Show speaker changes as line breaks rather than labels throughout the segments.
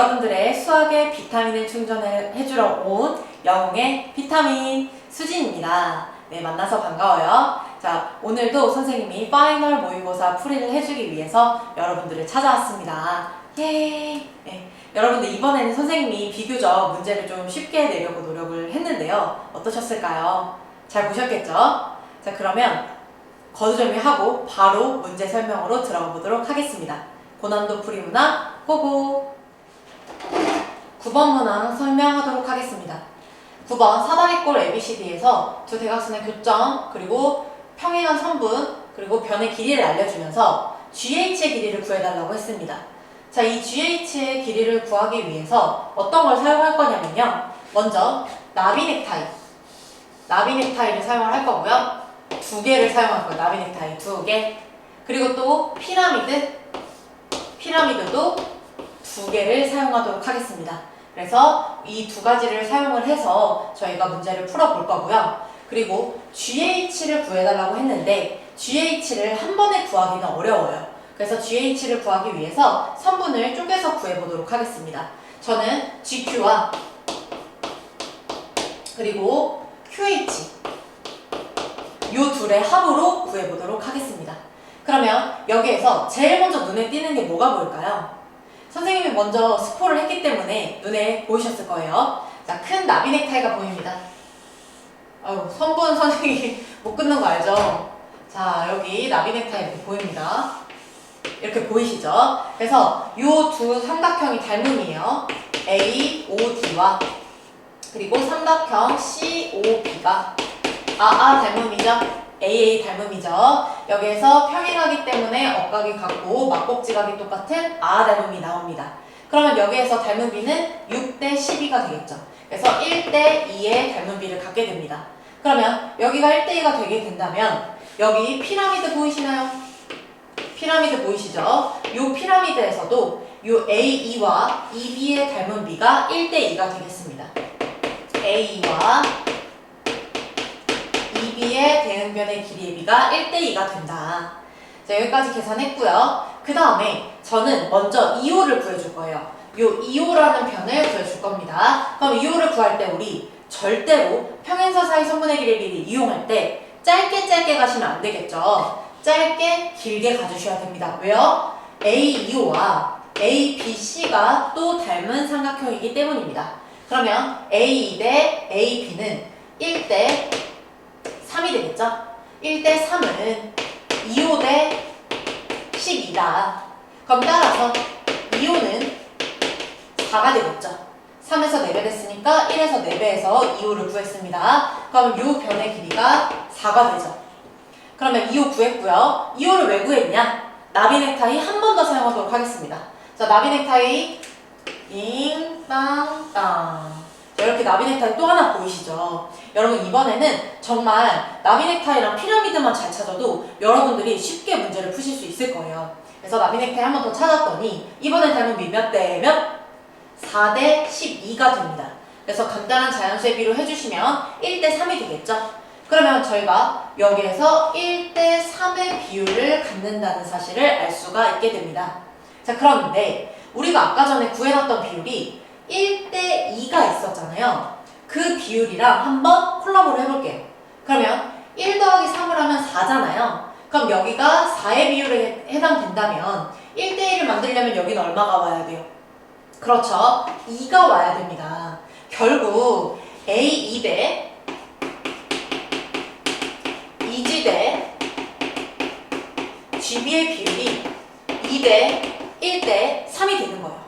여러분들의 수학의 비타민을 충전해주러 온 영웅의 비타민 수진입니다. 네, 만나서 반가워요. 자, 오늘도 선생님이 파이널 모의고사 풀이를 해주기 위해서 여러분들을 찾아왔습니다. 예! 네, 여러분들 이번에는 선생님이 비교적 문제를 좀 쉽게 내려고 노력을 했는데요. 어떠셨을까요? 잘 보셨겠죠? 자, 그러면 거두절미하고 바로 문제 설명으로 들어가 보도록 하겠습니다. 고난도 풀이 문항 고고! 9번 문항 설명하도록 하겠습니다. 9번 사다리꼴 ABCD에서 두 대각선의 교점, 그리고 평행한 선분, 그리고 변의 길이를 알려주면서 GH의 길이를 구해달라고 했습니다. 자, 이 GH의 길이를 구하기 위해서 어떤 걸 사용할 거냐면요. 먼저 나비 넥타이를 사용할 거고요. 두 개를 사용할 거예요. 나비 넥타이 두 개. 그리고 또 피라미드도 두 개를 사용하도록 하겠습니다. 그래서 이 두 가지를 사용을 해서 저희가 문제를 풀어볼 거고요. 그리고 GH를 구해달라고 했는데 GH를 한 번에 구하기는 어려워요. 그래서 GH를 구하기 위해서 선분을 쪼개서 구해보도록 하겠습니다. 저는 GQ와 그리고 QH 이 둘의 합으로 구해보도록 하겠습니다. 그러면 여기에서 제일 먼저 눈에 띄는 게 뭐가 보일까요? 선생님이 먼저 스포를 했기 때문에 눈에 보이셨을 거예요. 자, 큰 나비 넥타이가 보입니다. 아유, 선분 선생님이 못 끊는 거 알죠? 자, 여기 나비 넥타이 이렇게 보입니다. 이렇게 보이시죠? 그래서 이 두 삼각형이 닮음이에요. AOD와 그리고 삼각형 COB가 닮음이죠? AA 닮음이죠. 여기에서 평행하기 때문에 억각이 같고 막곡지각이 똑같은 닮음이 나옵니다. 그러면 여기에서 닮음비는 6대 12가 되겠죠. 그래서 1대 2의 닮음비를 갖게 됩니다. 그러면 여기가 1대 2가 되게 된다면 여기 피라미드 보이시나요? 피라미드 보이시죠? 이 피라미드에서도 이 AE와 EB의 닮음비가 1대 2가 되겠습니다. AE와 EB의 대응변의 길이의 비가 1대2가 된다. 자, 여기까지 계산했고요. 그 다음에 저는 먼저 2호를 구해줄 거예요. 이 2호라는 변을 구해줄 겁니다. 그럼 2호를 구할 때 우리 절대로 평행사 사이 선분의 길이를 이용할 때 짧게 가시면 안 되겠죠. 짧게 길게 가주셔야 됩니다. 왜요? A2호와 ABC가 또 닮은 삼각형이기 때문입니다. 그러면 A2 대 AB는 1대 3이 되겠죠? 1대 3은 2호 대 12다. 그럼 따라서 2호는 4가 되겠죠? 3에서 4배 됐으니까 1에서 4배에서 2호를 구했습니다. 그럼 이 변의 길이가 4가 되죠. 그러면 2호 구했고요. 2호를 왜 구했냐? 나비 넥타이 한 번 더 사용하도록 하겠습니다. 자, 나비 넥타이 잉땅땅. 이렇게 나비 넥타이 또 하나 보이시죠? 여러분 이번에는 정말 나비 넥타이랑 피라미드만 잘 찾아도 여러분들이 쉽게 문제를 푸실 수 있을 거예요. 그래서 나비 넥타이 한 번 더 찾았더니 이번엔 닮음비 몇 대 몇? 4대 12가 됩니다. 그래서 간단한 자연수의 비로 해주시면 1대 3이 되겠죠? 그러면 저희가 여기에서 1대 3의 비율을 갖는다는 사실을 알 수가 있게 됩니다. 자, 그런데 우리가 아까 전에 구해놨던 비율이 1대 2가 있었잖아요. 그 비율이랑 한번 콜라보를 해볼게요. 그러면 1 더하기 3을 하면 4잖아요. 그럼 여기가 4의 비율에 해당된다면 1대 1을 만들려면 여기는 얼마가 와야 돼요? 그렇죠. 2가 와야 됩니다. 결국 A2 대 EG 대 GB의 비율이 2 대 1 대 3이 되는 거예요.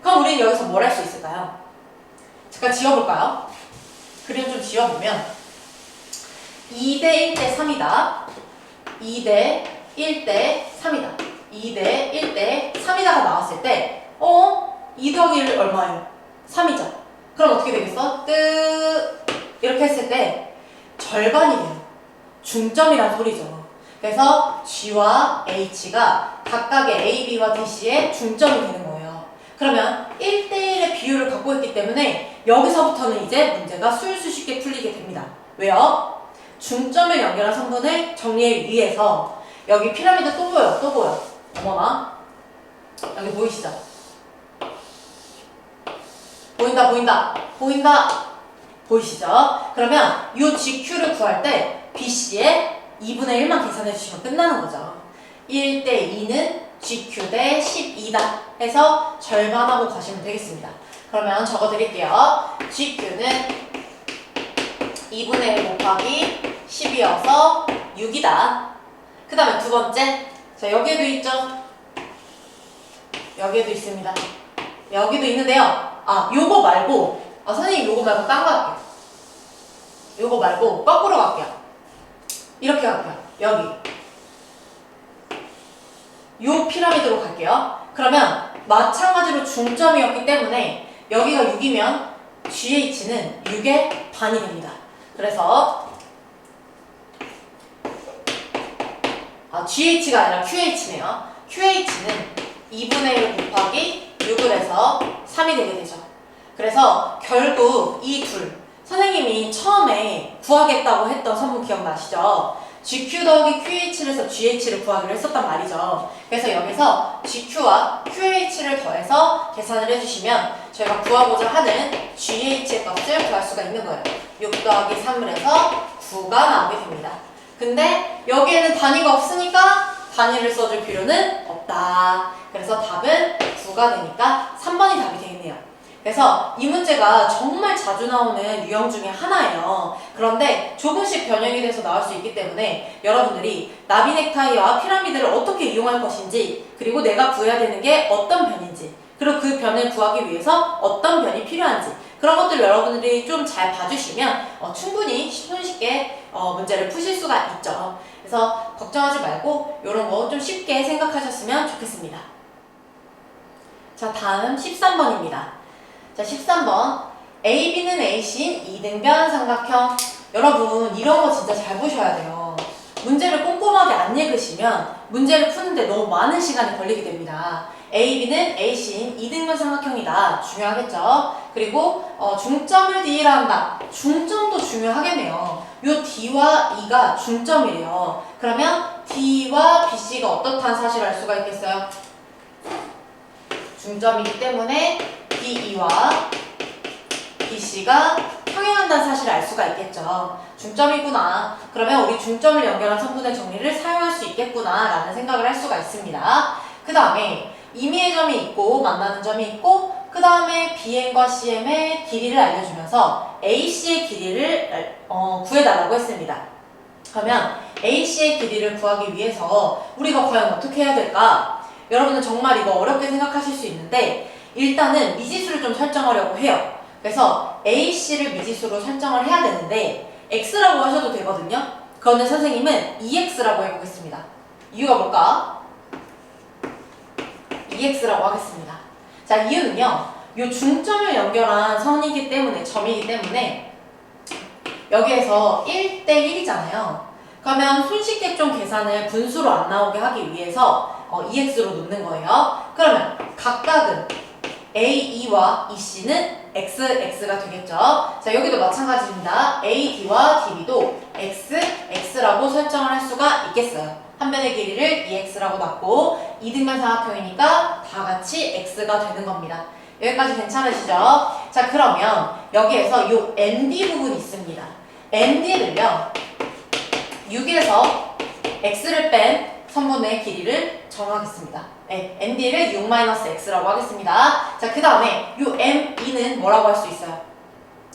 그럼 우리는 여기서 뭘 할 수 있을까요? 잠깐 지워볼까요? 그림 좀 지워보면 2대 1대 3이다. 2대 1대 3이다. 2대 1대 3이다가 나왔을 때 2 더하기 1 얼마예요? 3이죠. 그럼 어떻게 되겠어? 이렇게 했을 때 절반이 돼요. 중점이란 소리죠. 그래서 G와 H가 각각의 A, B와 DC의 중점이 되는 거예요. 그러면 1대1의 비율을 갖고 있기 때문에 여기서부터는 이제 문제가 술술 쉽게 풀리게 됩니다. 왜요? 중점을 연결한 성분을 정리하기 위해서 여기 피라미드 또 보여. 어머나. 여기 보이시죠? 보인다, 보인다, 보인다. 보이시죠? 그러면 이 GQ를 구할 때 BC의 2분의 1만 계산해 주시면 끝나는 거죠. 1대 2는 GQ 대 12다 해서 절반하고 가시면 되겠습니다. 그러면 적어 드릴게요. GQ는 2분의 1 곱하기 10이어서 6이다. 그 다음에 두 번째, 자 여기에도 있죠? 여기에도 있습니다. 여기도 있는데요. 요거 말고, 선생님 요거 말고 딴 거 할게요. 요거 말고 거꾸로 갈게요. 이렇게 갈게요. 여기. 요 피라미드로 갈게요. 그러면 마찬가지로 중점이었기 때문에 여기가 6이면 GH는 6의 반이 됩니다. 그래서 GH가 아니라 QH네요. QH는 2분의 1 곱하기 6을 해서 3이 되게 되죠. 그래서 결국 이 둘, 선생님이 처음에 구하겠다고 했던 선문 기억나시죠? GQ 더하기 QH를 해서 GH를 구하기로 했었단 말이죠. 그래서 여기서 GQ와 QH를 더해서 계산을 해주시면 저희가 구하고자 하는 GH의 값을 구할 수가 있는 거예요. 6 더하기 3을 해서 9가 나오게 됩니다. 근데 여기에는 단위가 없으니까 단위를 써줄 필요는 없다. 그래서 답은 9가 되니까 3번이 답이 되겠네요. 그래서 이 문제가 정말 자주 나오는 유형 중에 하나예요. 그런데 조금씩 변형이 돼서 나올 수 있기 때문에 여러분들이 나비 넥타이와 피라미드를 어떻게 이용할 것인지, 그리고 내가 구해야 되는 게 어떤 변인지, 그리고 그 변을 구하기 위해서 어떤 변이 필요한지, 그런 것들 여러분들이 좀 잘 봐주시면 충분히 손쉽게 문제를 푸실 수가 있죠. 그래서 걱정하지 말고 이런 거 좀 쉽게 생각하셨으면 좋겠습니다. 자, 다음 13번입니다. 자, 13번. AB는 AC인 이등변 삼각형. 여러분, 이런 거 진짜 잘 보셔야 돼요. 문제를 꼼꼼하게 안 읽으시면 문제를 푸는데 너무 많은 시간이 걸리게 됩니다. AB는 AC인 이등변 삼각형이다. 중요하겠죠? 그리고 중점을 D라 한다. 중점도 중요하겠네요. 요 D와 E가 중점이래요. 그러면 D와 BC가 어떻다는 사실을 알 수가 있겠어요? 중점이기 때문에 DE와 BC가 평행한다는 사실을 알 수가 있겠죠. 중점이구나. 그러면 우리 중점을 연결한 성분의 정리를 사용할 수 있겠구나 라는 생각을 할 수가 있습니다. 그 다음에 임의의 점이 있고 만나는 점이 있고, 그 다음에 BM과 CM의 길이를 알려주면서 AC의 길이를 구해달라고 했습니다. 그러면 AC의 길이를 구하기 위해서 우리가 과연 어떻게 해야 될까? 여러분은 정말 이거 어렵게 생각하실 수 있는데 일단은 미지수를 좀 설정하려고 해요. 그래서 AC를 미지수로 설정을 해야 되는데 X라고 하셔도 되거든요. 그런데 선생님은 EX라고 해보겠습니다. 이유가 뭘까? EX라고 하겠습니다. 자, 이유는요. 이 중점을 연결한 선이기 때문에, 점이기 때문에 여기에서 1대 1이잖아요. 그러면 손쉽게 좀 계산을 분수로 안 나오게 하기 위해서 EX로 놓는 거예요. 그러면 각각은 AE와 EC는 XX가 되겠죠. 자, 여기도 마찬가지입니다. AD와 DB도 XX,X라고 설정을 할 수가 있겠어요. 한 변의 길이를 EX라고 놨고 이등변 삼각형이니까 다 같이 X가 되는 겁니다. 여기까지 괜찮으시죠? 자, 그러면 여기에서 이 ND 부분이 있습니다. ND를요 6에서 X를 뺀 선분의 길이를 정하겠습니다. 네, ND를 6-X라고 하겠습니다. 자, 그 다음에 이 ME는 뭐라고 할 수 있어요?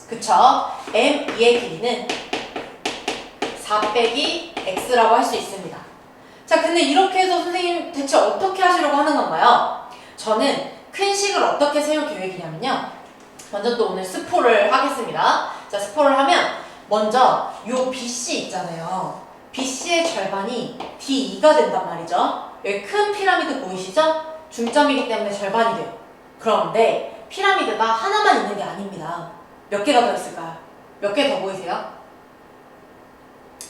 그쵸? ME의 길이는 4 빼기 X라고 할 수 있습니다. 자, 근데 이렇게 해서 선생님 대체 어떻게 하시려고 하는 건가요? 저는 큰 식을 어떻게 세울 계획이냐면요. 먼저 또 오늘 스포를 하겠습니다. 자, 스포를 하면 먼저 요 BC 있잖아요. BC의 절반이 DE가 된단 말이죠. 여기 큰 피라미드 보이시죠? 중점이기 때문에 절반이 돼요. 그런데 피라미드가 하나만 있는 게 아닙니다. 몇 개가 더 있을까요? 몇 개 더 보이세요?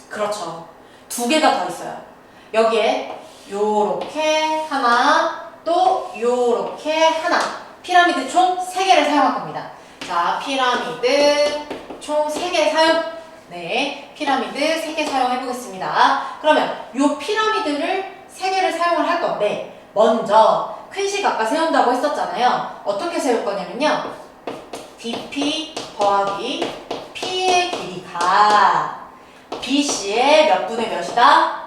그렇죠. 2개가 더 있어요. 여기에 요렇게 하나, 또 요렇게 하나. 피라미드 총 3개를 사용할 겁니다. 자, 피라미드 총 3개 사용. 네, 피라미드 3개 사용해 보겠습니다. 그러면 요 피라미드를 3개를 사용을 할 건데 먼저 큰 식 아까 세운다고 했었잖아요. 어떻게 세울 거냐면요. dp 더하기 p의 길이가 bc의 몇 분의 몇이다?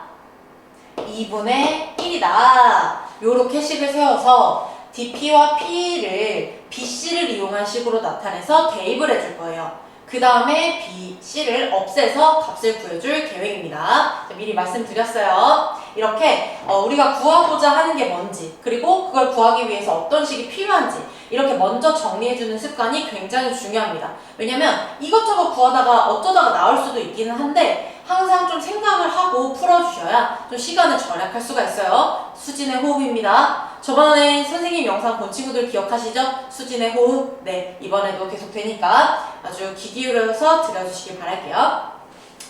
2분의 1이다. 요렇게 식을 세워서 dp와 p를 bc를 이용한 식으로 나타내서 대입을 해줄 거예요. 그 다음에 bc를 없애서 값을 구해줄 계획입니다. 미리 말씀드렸어요. 이렇게 우리가 구하고자 하는 게 뭔지, 그리고 그걸 구하기 위해서 어떤 식이 필요한지 이렇게 먼저 정리해주는 습관이 굉장히 중요합니다. 왜냐면 이것저것 구하다가 어쩌다가 나올 수도 있기는 한데 항상 좀 생각을 하고 풀어주셔야 좀 시간을 절약할 수가 있어요. 수진의 호흡입니다. 저번에 선생님 영상 본 친구들 기억하시죠? 수진의 호흡. 네, 이번에도 계속 되니까 아주 귀 기울여서 들어주시길 바랄게요.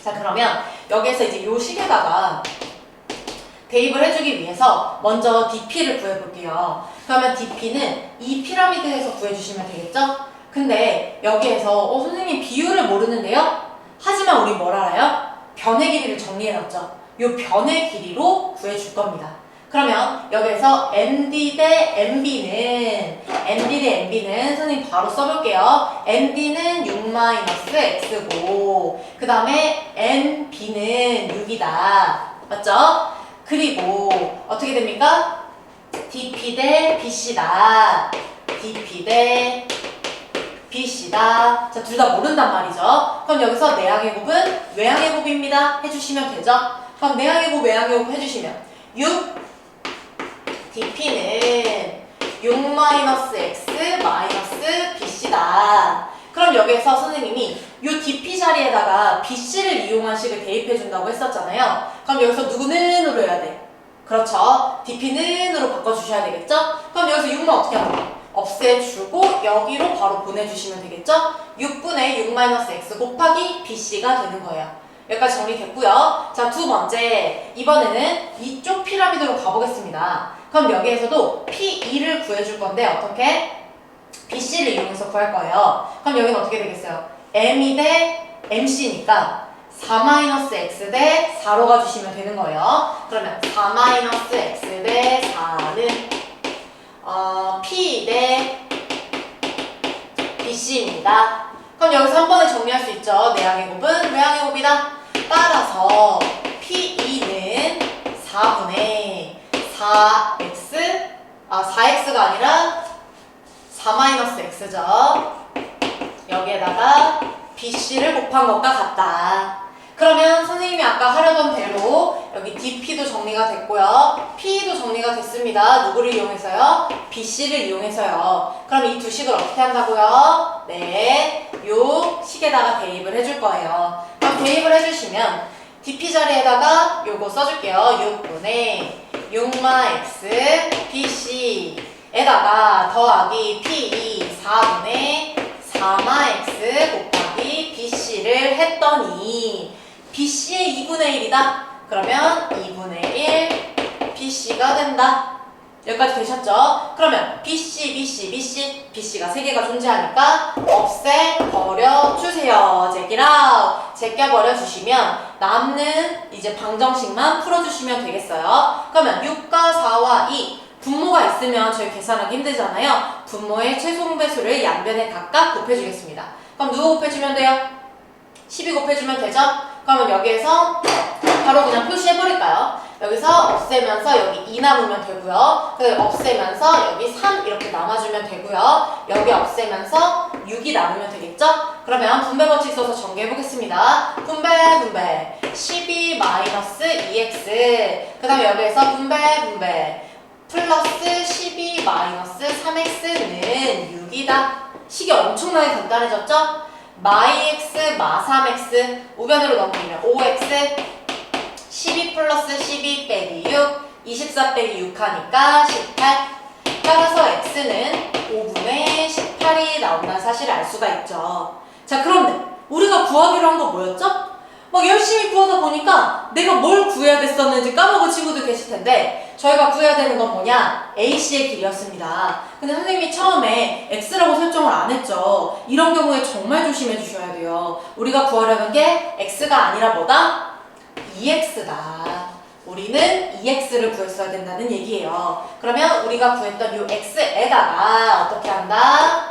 자, 그러면 여기에서 이제 요 식에다가 대입을 해주기 위해서 먼저 dp를 구해볼게요. 그러면 dp는 이 피라미드에서 구해주시면 되겠죠? 근데 여기에서 선생님 비율을 모르는데요? 하지만 우리 뭘 알아요? 변의 길이를 정리해놨죠? 요 변의 길이로 구해줄 겁니다. 그러면 여기에서 md 대 mb는 선생님 바로 써볼게요. md는 6-x고 그 다음에 nb는 6이다. 맞죠? 그리고 어떻게 됩니까? dp 대 bc다. dp 대 bc다. 자, 둘 다 모른단 말이죠. 그럼 여기서 내항의 곱은 외항의 곱입니다. 해주시면 되죠? 그럼 내항의 곱, 외항의 곱 해주시면 6 dp는 6-x bc다. 그럼 여기에서 선생님이 이 dp 자리에다가 bc를 이용한 식을 대입해준다고 했었잖아요. 그럼 여기서 누구는으로 해야 돼? 그렇죠. dp는으로 바꿔주셔야 되겠죠? 그럼 여기서 6만 어떻게 합니까? 없애주고 여기로 바로 보내주시면 되겠죠? 6분의 6-x 곱하기 bc가 되는 거예요. 여기까지 정리됐고요. 자, 두 번째, 이번에는 이쪽 피라미드로 가보겠습니다. 그럼 여기에서도 P2를 구해줄 건데 어떻게? BC를 이용해서 구할 거예요. 그럼 여기는 어떻게 되겠어요? M2 대 MC니까 4-x 대 4로 가주시면 되는 거예요. 그러면 4-x 대 4는 P 대 BC입니다. 그럼 여기서 한 번에 정리할 수 있죠. 내항의 곱은 외항의 곱이다. 따라서 P2는 4분의 4x가 아니라 4-x죠. 여기에다가 BC를 곱한 것과 같다. 그러면 선생님이 아까 하려던 대로 여기 DP도 정리가 됐고요. P도 정리가 됐습니다. 누구를 이용해서요? BC를 이용해서요. 그럼 이 두 식을 어떻게 한다고요? 네, 요 식에다가 대입을 해줄 거예요. 그럼 대입을 해주시면 DP 자리에다가 요거 써줄게요. 6분의 6-x BC에다가 더하기 P2 4분의 4-x 곱하기 BC를 했더니 BC의 2분의 1이다. 그러면 2분의 1 BC가 된다. 여기까지 되셨죠? 그러면 BC가 3개가 존재하니까 없애버려 주세요. 제껴버려 주시면 남는 이제 방정식만 풀어주시면 되겠어요. 그러면 6과 4와 2 분모가 있으면 저희 계산하기 힘들잖아요. 분모의 최소분배수를 양변에 각각 곱해주겠습니다. 그럼 누구 곱해주면 돼요? 12 곱해주면 되죠? 그러면 여기에서 바로 그냥 표시해버릴까요? 여기서 없애면서 여기 2 남으면 되고요. 없애면서 여기 3 이렇게 남아주면 되고요. 여기 없애면서 6이 남으면 되겠죠? 그러면 분배 법칙 써서 정리해보겠습니다. 분배 12-2x 그 다음에 여기에서 분배 플러스 12-3x는 6이다. 식이 엄청나게 간단해졌죠? 마이x, 마3x 우변으로 넘기면 5x 12 플러스 12 빼기 6 24 빼기 6 하니까 18. 따라서 x는 5분의 18이 나온다는 사실을 알 수가 있죠. 자, 그런데 우리가 구하기로 한 거 뭐였죠? 막 열심히 구하다 보니까 내가 뭘 구해야 됐었는지 까먹은 친구들 계실 텐데 저희가 구해야 되는 건 뭐냐? AC의 길이였습니다. 근데 선생님이 처음에 X라고 설정을 안 했죠. 이런 경우에 정말 조심해 주셔야 돼요. 우리가 구하려는 게 X가 아니라 뭐다? EX다. 우리는 EX를 구했어야 된다는 얘기예요. 그러면 우리가 구했던 이 X에다가 어떻게 한다?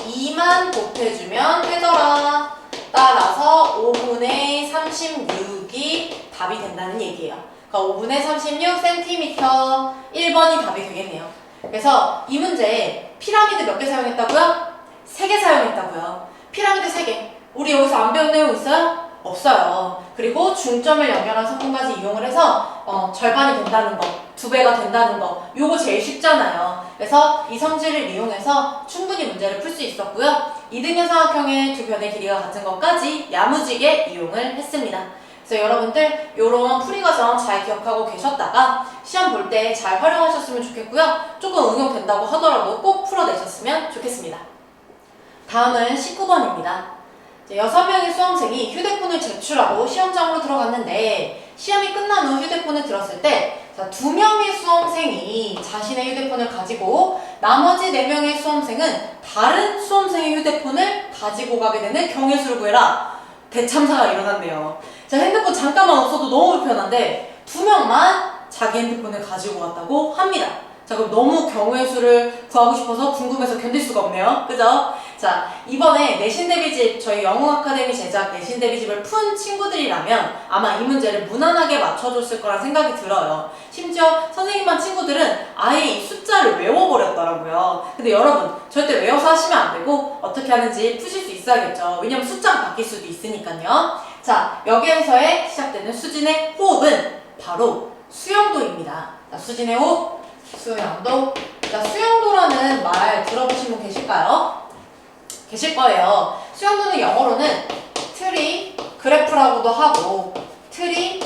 2만 곱해주면 되더라. 따라서 5분의 36이 답이 된다는 얘기예요. 그러니까 5분의 36cm 1번이 답이 되겠네요. 그래서 이 문제에 피라미드 몇 개 사용했다고요? 3개 사용했다고요. 피라미드 3개. 우리 여기서 안 배운 내용 있어요? 없어요. 그리고 중점을 연결한 성분까지 이용을 해서 절반이 된다는 거, 2배가 된다는 거, 요거 제일 쉽잖아요. 그래서 이 성질을 이용해서 충분히 문제를 풀 수 있었고요. 이등변 삼각형의 두 변의 길이가 같은 것까지 야무지게 이용을 했습니다. 그래서 여러분들 요런 풀이 과정 잘 기억하고 계셨다가 시험 볼 때 잘 활용하셨으면 좋겠고요. 조금 응용된다고 하더라도 꼭 풀어내셨으면 좋겠습니다. 다음은 19번입니다. 6명의 수험생이 휴대폰을 제출하고 시험장으로 들어갔는데 시험이 끝난 후 휴대폰을 들었을 때 2명의 수험생이 자신의 휴대폰을 가지고 나머지 4명의 수험생은 다른 수험생의 휴대폰을 가지고 가게 되는 경우의 수를 구해라. 대참사가 일어났네요. 자, 핸드폰 잠깐만 없어도 너무 불편한데 2명만 자기 핸드폰을 가지고 왔다고 합니다. 자, 그럼 너무 경우의 수를 구하고 싶어서 궁금해서 견딜 수가 없네요. 그죠? 자, 이번에 내신 대비집, 저희 영어 아카데미 제작 내신 대비집을 푼 친구들이라면 아마 이 문제를 무난하게 맞춰줬을 거란 생각이 들어요. 심지어 선생님반 친구들은 아예 이 숫자를 외워버렸더라고요. 근데 여러분, 절대 외워서 하시면 안 되고 어떻게 하는지 푸실 수 있어야겠죠. 왜냐면 숫자가 바뀔 수도 있으니까요. 자, 여기에서의 시작되는 수진의 호흡은 바로 수영도입니다. 자, 수진의 호흡. 수영도. 자, 수영도라는 말 들어보신 분 계실까요? 계실 거예요. 수영도는 영어로는 트리 그래프라고도 하고 트리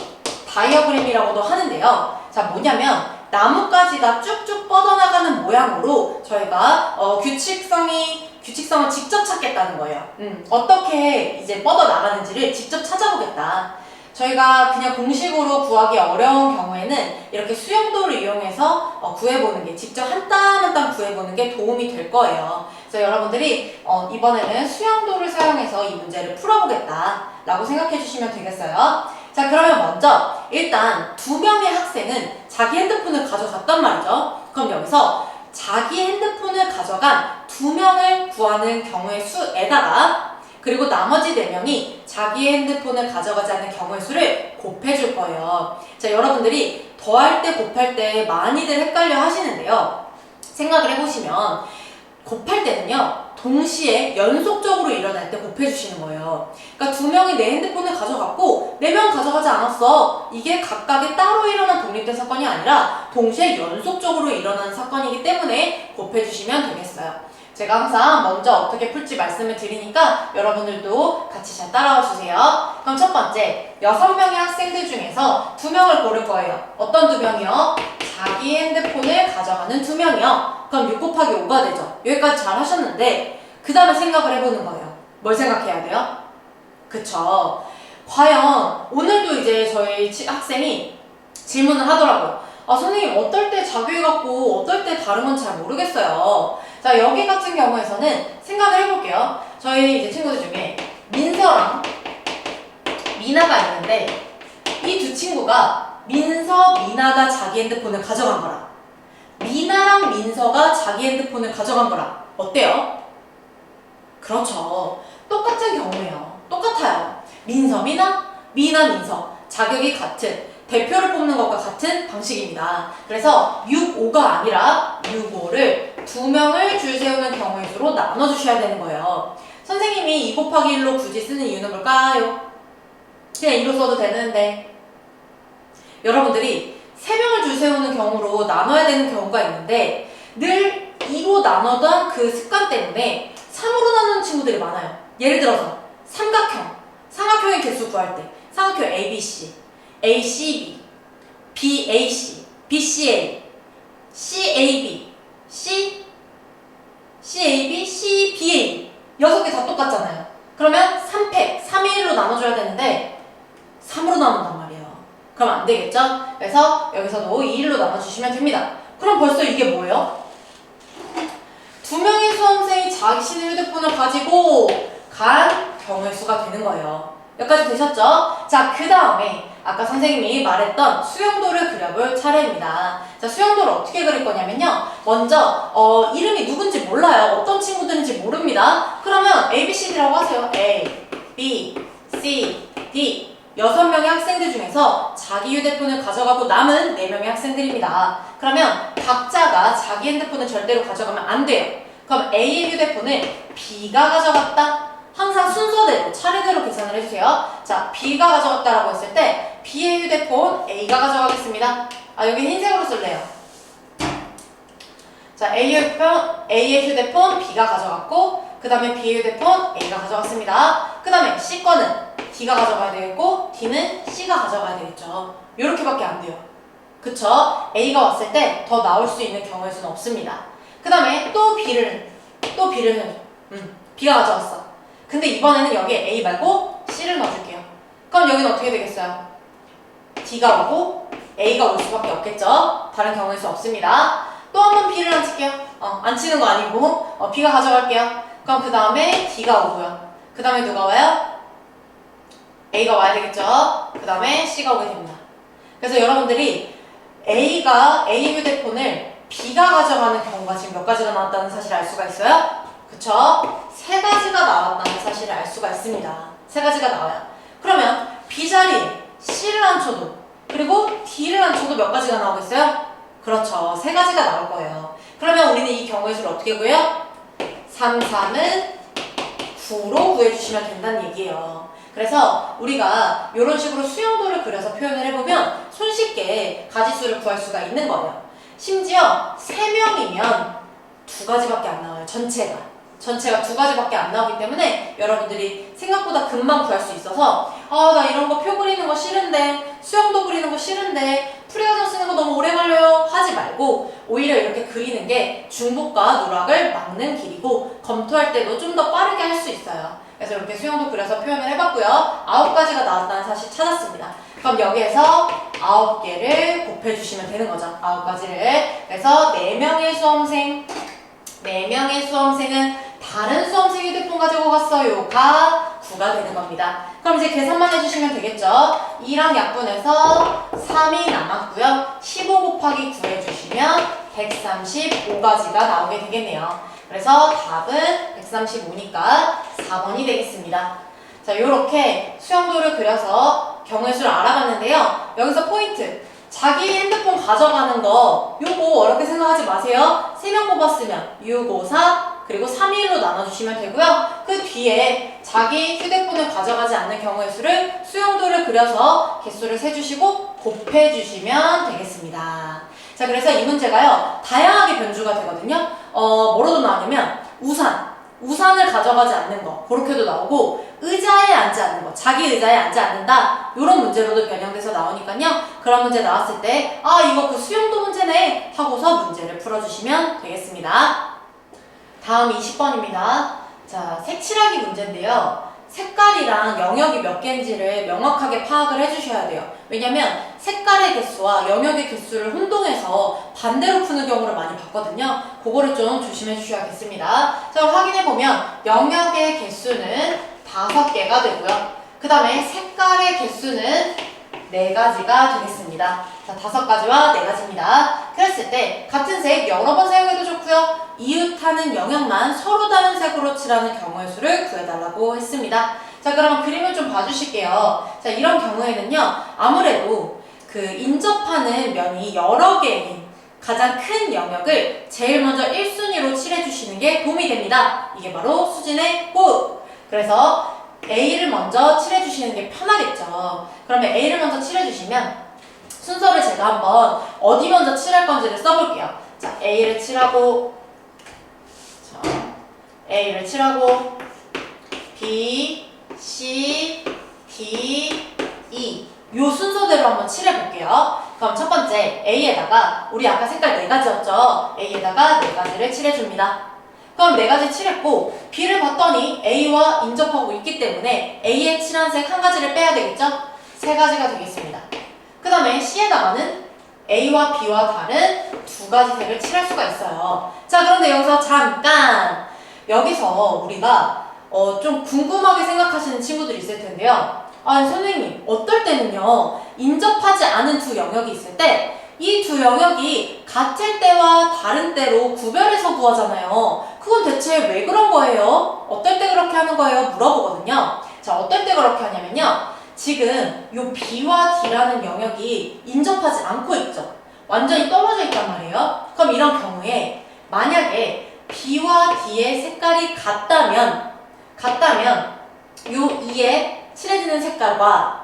다이어그램이라고도 하는데요. 자, 뭐냐면 나뭇가지가 쭉쭉 뻗어나가는 모양으로 저희가 규칙성을 직접 찾겠다는 거예요. 어떻게 이제 뻗어나가는지를 직접 찾아보겠다. 저희가 그냥 공식으로 구하기 어려운 경우에는 이렇게 수영도를 이용해서 구해보는 게, 직접 한 땀 한 땀 구해보는 게 도움이 될 거예요. 그래서 여러분들이 이번에는 수영도를 사용해서 이 문제를 풀어보겠다 라고 생각해 주시면 되겠어요. 자, 그러면 먼저 일단 2명의 학생은 자기 핸드폰을 가져갔단 말이죠. 그럼 여기서 자기 핸드폰을 가져간 2명을 구하는 경우의 수에다가 그리고 나머지 4명이 자기의 핸드폰을 가져가지 않는 경우의 수를 곱해줄 거예요. 자, 여러분들이 더할 때 곱할 때 많이들 헷갈려 하시는데요. 생각을 해보시면 곱할 때는요, 동시에 연속적으로 일어날 때 곱해주시는 거예요. 그러니까 2명이 내 핸드폰을 가져갔고 4명 가져가지 않았어. 이게 각각의 따로 일어난 독립된 사건이 아니라 동시에 연속적으로 일어나는 사건이기 때문에 곱해주시면 되겠어요. 제가 항상 먼저 어떻게 풀지 말씀을 드리니까 여러분들도 같이 잘 따라와 주세요. 그럼 첫 번째, 6명의 학생들 중에서 2명을 고를 거예요. 어떤 2명이요? 자기 핸드폰을 가져가는 2명이요. 그럼 6 곱하기 5가 되죠. 여기까지 잘 하셨는데 그 다음에 생각을 해보는 거예요. 뭘 생각해야 돼요? 그쵸. 과연 오늘도 이제 저희 학생이 질문을 하더라고요. 아, 선생님 어떨 때 자기 같고 어떨 때 다른 건 잘 모르겠어요. 자, 여기 같은 경우에서는 생각을 해볼게요. 저희 이제 친구들 중에 민서랑 미나가 있는데 이 두 친구가 미나가 자기 핸드폰을 가져간 거랑 미나랑 민서가 자기 핸드폰을 가져간 거랑 어때요? 그렇죠. 똑같은 경우예요. 똑같아요. 미나, 민서. 자격이 같은, 대표를 뽑는 것과 같은 방식입니다. 그래서 6, 5가 아니라 6, 5를 2명을 줄 세우는 경우의 수로 나눠주셔야 되는 거예요. 선생님이 2 곱하기 1로 굳이 쓰는 이유는 뭘까요? 그냥 2로 써도 되는데 여러분들이 3명을 줄 세우는 경우로 나눠야 되는 경우가 있는데 늘 2로 나누던 그 습관 때문에 3으로 나누는 친구들이 많아요. 예를 들어서 삼각형의 개수 구할 때 삼각형 ABC, ACB, BAC, BCA, CAB, CAB, CBA 6개 다 똑같잖아요. 그러면 3팩, 3의 1로 나눠줘야 되는데 3으로 나눈단 말이에요. 그럼 안 되겠죠? 그래서 여기서도 2일로 나눠주시면 됩니다. 그럼 벌써 이게 뭐예요? 2명의 수험생이 자신의 휴대폰을 가지고 간 경우의 수가 되는 거예요. 여기까지 되셨죠? 자, 그 다음에 아까 선생님이 말했던 수용도를 그려볼 차례입니다. 자, 수용도를 어떻게 그릴 거냐면요. 먼저 이름이 누군지 몰라요. 어떤 친구들인지 모릅니다. 그러면 A, B, C, D라고 하세요. A, B, C, D 6명의 학생들 중에서 자기 휴대폰을 가져가고 남은 4명의 학생들입니다. 그러면 각자가 자기 핸드폰을 절대로 가져가면 안 돼요. 그럼 A의 휴대폰을 B가 가져갔다. 항상 순서대로 차례대로 계산을 해주세요. 자, B가 가져갔다라고 했을 때 B의 휴대폰 A가 가져가겠습니다. 여기 흰색으로 쓸래요. 자, A의 휴대폰 B가 가져갔고 그 다음에 B의 휴대폰 A가 가져갔습니다. 그 다음에 C 거는 D가 가져가야 되겠고 D는 C가 가져가야 되겠죠. 요렇게밖에 안 돼요. 그쵸? A가 왔을 때 더 나올 수 있는 경우의 수는 없습니다. 그 다음에 또 B가 가져왔어. 근데 이번에는 여기에 A 말고 C를 넣어줄게요. 그럼 여기는 어떻게 되겠어요? D가 오고 A가 올 수밖에 없겠죠? 다른 경우의 수 없습니다. 또 한 번 B를 안 칠게요. 안 치는 거 아니고 B가 가져갈게요. 그럼 그 다음에 D가 오고요. 그 다음에 누가 와요? A가 와야 되겠죠? 그 다음에 C가 오게 됩니다. 그래서 여러분들이 A가 A 휴대폰을 B가 가져가는 경우가 지금 몇 가지가 나왔다는 사실을 알 수가 있어요? 그쵸? 3가지가 나왔다는 사실을 알 수가 있습니다. 3가지가 나와요. 그러면 B 자리에 C를 앉혀도 그리고 D를 앉혀도 몇 가지가 나오겠어요? 그렇죠. 3가지가 나올 거예요. 그러면 우리는 이 경우의 수를 어떻게 구해요? 3, 3은 9로 구해주시면 된다는 얘기예요. 그래서 우리가 이런 식으로 수용도를 그려서 표현을 해보면 손쉽게 가지수를 구할 수가 있는 거예요. 심지어 3명이면 2가지밖에 안 나와요. 전체가 2가지밖에 안 나오기 때문에 여러분들이 생각보다 금방 구할 수 있어서 나 이런 거 표 그리는 거 싫은데 수영도 그리는 거 싫은데 풀이과정 쓰는 거 너무 오래 걸려요 하지 말고 오히려 이렇게 그리는 게 중복과 누락을 막는 길이고 검토할 때도 좀 더 빠르게 할 수 있어요. 그래서 이렇게 수영도 그려서 표현을 해봤고요. 9가지가 나왔다는 사실 찾았습니다. 그럼 여기에서 9개를 곱해주시면 되는 거죠. 9가지를. 그래서 4명의 수험생은 다른 수험생 휴대폰 가지고 갔어요가 9가 되는 겁니다. 그럼 이제 계산만 해주시면 되겠죠. 2랑 약분해서 3이 남았고요. 15 곱하기 9 해주시면 135가지가 나오게 되겠네요. 그래서 답은 135니까 4번이 되겠습니다. 자, 요렇게 수용도를 그려서 경우의 수를 알아봤는데요. 여기서 포인트. 자기 핸드폰 가져가는 거 요거 어렵게 생각하지 마세요. 3명 뽑았으면 6, 5, 4 그리고 3, 1로 나눠주시면 되고요. 그 뒤에 자기 휴대폰을 가져가지 않는 경우의 수를 수용도를 그려서 개수를 세주시고 곱해주시면 되겠습니다. 자, 그래서 이 문제가요. 다양하게 변주가 되거든요. 뭐로도 나오냐면 우산을 가져가지 않는 거 그렇게도 나오고 의자에 앉지 않는 거 자기 의자에 앉지 않는다 이런 문제로도 변형돼서 나오니까요. 그런 문제 나왔을 때 이거 그 수용도 문제네 하고서 문제를 풀어주시면 되겠습니다. 다음 20번입니다. 자, 색칠하기 문제인데요. 색깔이랑 영역이 몇 개인지를 명확하게 파악을 해주셔야 돼요. 왜냐면 색깔의 개수와 영역의 개수를 혼동해서 반대로 푸는 경우를 많이 봤거든요. 그거를 좀 조심해 주셔야겠습니다. 자, 그럼 확인해보면 영역의 개수는 5개가 되고요. 그 다음에 색깔의 개수는 4가지가 되겠습니다. 자, 5가지와 4가지입니다. 그랬을 때 같은 색 여러 번 사용해도 좋고요. 이웃하는 영역만 서로 다른 색으로 칠하는 경우의 수를 구해달라고 했습니다. 자, 그럼 그림을 좀 봐주실게요. 자, 이런 경우에는요. 아무래도 그 인접하는 면이 여러 개인 가장 큰 영역을 제일 먼저 1순위로 칠해주시는 게 도움이 됩니다. 이게 바로 수진의 호흡. 그래서 A를 먼저 칠해주시는 게 편하겠죠. 그러면 A를 먼저 칠해주시면 순서를 제가 한번 어디 먼저 칠할 건지를 써볼게요. 자, A를 칠하고 B, C, D, E 요 순서대로 한번 칠해볼게요. 그럼 첫 번째 A에다가 우리 아까 색깔 4가지였죠? A에다가 4가지를 칠해줍니다. 그럼 4가지 칠했고 B를 봤더니 A와 인접하고 있기 때문에 A에 칠한 색 1가지를 빼야 되겠죠? 3가지가 되겠습니다. 그 다음에 C에다가는 A와 B와 다른 2가지 색을 칠할 수가 있어요. 자, 그런데 여기서 잠깐 여기서 우리가 좀 궁금하게 생각하시는 친구들이 있을 텐데요. 아니 선생님, 어떨 때는요, 인접하지 않은 두 영역이 있을 때 이 두 영역이 같을 때와 다른 때로 구별해서 구하잖아요. 그건 대체 왜 그런 거예요? 어떨 때 그렇게 하는 거예요? 물어보거든요. 자, 어떨 때 그렇게 하냐면요, 지금 요 B와 D라는 영역이 인접하지 않고 있죠. 완전히 떨어져 있단 말이에요. 그럼 이런 경우에 만약에 B와 D의 색깔이 같다면 요 2에 칠해지는 색깔과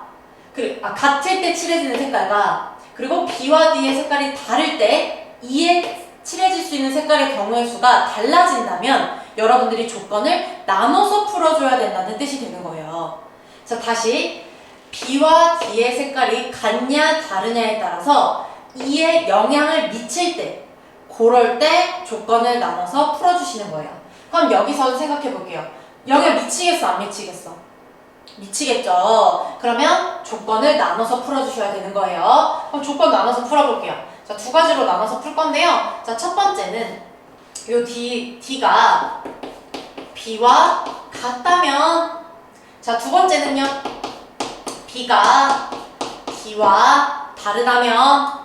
같을 때 칠해지는 색깔과 그리고 B와 D의 색깔이 다를 때 2에 칠해질 수 있는 색깔의 경우의 수가 달라진다면 여러분들이 조건을 나눠서 풀어줘야 된다는 뜻이 되는 거예요. 자, 다시 B와 D의 색깔이 같냐 다르냐에 따라서 2에 영향을 미칠 때, 그럴 때 조건을 나눠서 풀어주시는 거예요. 그럼 여기서 생각해 볼게요. 영향 미치겠어, 안 미치겠어? 미치겠죠. 그러면 조건을 나눠서 풀어주셔야 되는 거예요. 그럼 조건 나눠서 풀어볼게요. 자, 두 가지로 나눠서 풀 건데요. 자, 첫 번째는 요 D가 B와 같다면, 자, 두 번째는요, B가 D와 다르다면,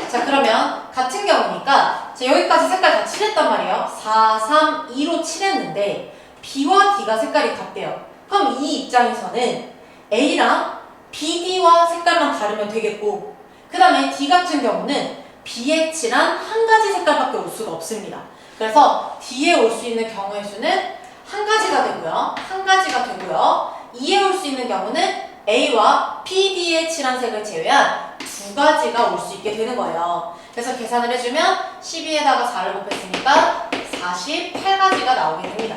자, 그러면 같은 경우니까 자, 여기까지 색깔 다 칠했단 말이에요. 4, 3, 2로 칠했는데 B와 D가 색깔이 같대요. 그럼 이 입장에서는 A랑 BD와 색깔만 다르면 되겠고, 그 다음에 D 같은 경우는 B에 칠한 한 가지 색깔밖에 올 수가 없습니다. 그래서 D에 올 수 있는 경우의 수는 한 가지가 되고요. E에 올 수 있는 경우는 A와 PD에 칠한 색을 제외한 두 가지가 올 수 있게 되는 거예요. 그래서 계산을 해주면 12에다가 4를 곱했으니까 48가지가 나오게 됩니다.